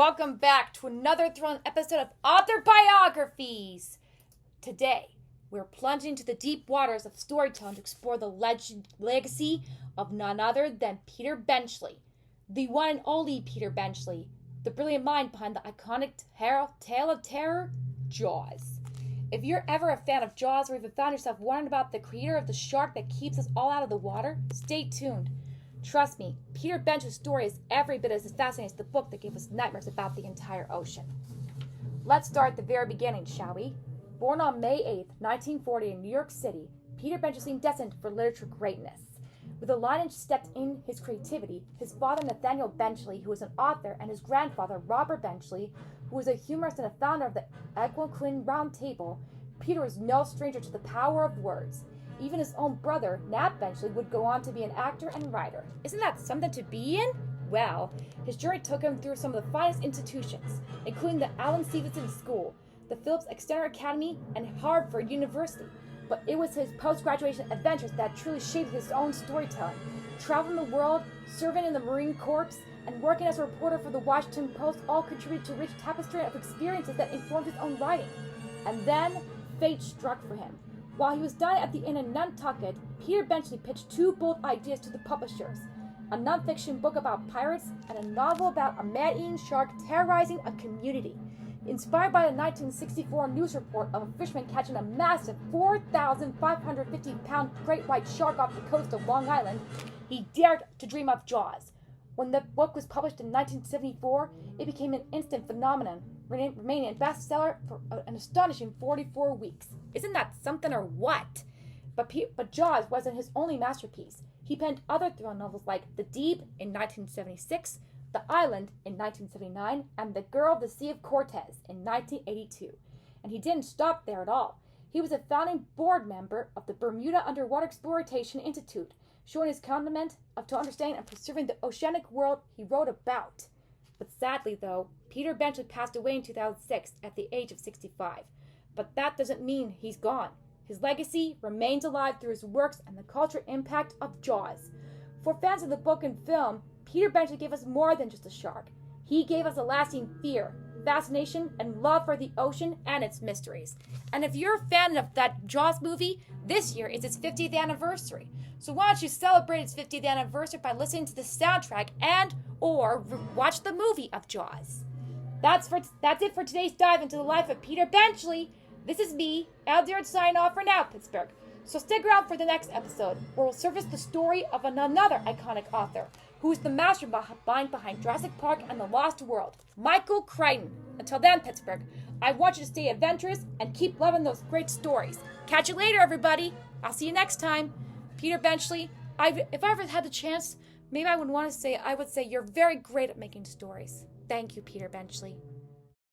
Welcome back to another thrilling episode of Author Biographies. Today, we're plunging into the deep waters of storytelling to explore the legacy of none other than Peter Benchley, the one and only Peter Benchley, the brilliant mind behind the iconic tale of terror, Jaws. If you're ever a fan of Jaws or even found yourself wondering about the creator of the shark that keeps us all out of the water, stay tuned. Trust me, Peter Benchley's story is every bit as fascinating as the book that gave us nightmares about the entire ocean. Let's start at the very beginning, shall we? Born on May 8, 1940 in New York City, Peter Benchley seemed destined for literature greatness. With a lineage steeped in his creativity, his father Nathaniel Benchley, who was an author, and his grandfather Robert Benchley, who was a humorist and a founder of the Algonquin Round Table, Peter was no stranger to the power of words. Even his own brother, Nat Benchley, would go on to be an actor and writer. Isn't that something to be in? Well, his journey took him through some of the finest institutions, including the Allen Stevenson School, the Phillips Exeter Academy, and Harvard University. But it was his post-graduation adventures that truly shaped his own storytelling. Traveling the world, serving in the Marine Corps, and working as a reporter for the Washington Post all contributed to a rich tapestry of experiences that informed his own writing. And then, fate struck for him. While he was dining at the inn in Nantucket, Peter Benchley pitched two bold ideas to the publishers: a nonfiction book about pirates and a novel about a man-eating shark terrorizing a community. Inspired by the 1964 news report of a fisherman catching a massive 4,550-pound great white shark off the coast of Long Island, he dared to dream of Jaws. When the book was published in 1974, it became an instant phenomenon, remaining a bestseller for an astonishing 44 weeks. Isn't that something or what? But Jaws wasn't his only masterpiece. He penned other thrill novels like L.D.E. in 1976, The Island in 1979, and The Girl of the Sea of Cortez in 1982. And he didn't stop there at all. He was a founding board member of the Bermuda Underwater Exploration Institute, showing his commitment to understanding and preserving the oceanic world he wrote about. But sadly, though, Peter Benchley passed away in 2006 at the age of 65. But that doesn't mean he's gone. His legacy remains alive through his works and the cultural impact of Jaws. For fans of the book and film, Peter Benchley gave us more than just a shark. He gave us a lasting fear, fascination, and love for the ocean and its mysteries. And if you're a fan of that Jaws movie, this year is its 50th anniversary. So why don't you celebrate its 50th anniversary by listening to the soundtrack and or watch the movie of Jaws. That's it for today's dive into the life of Peter Benchley. This is me, L.D.E, signing off for now, Pittsburgh. So stick around for the next episode, where we'll surface the story of another iconic author, who is the mastermind behind Jurassic Park and the Lost World, Michael Crichton. Until then, Pittsburgh, I want you to stay adventurous and keep loving those great stories. Catch you later, everybody. I'll see you next time. Peter Benchley, if I ever had the chance, maybe I would say you're very great at making stories. Thank you, Peter Benchley.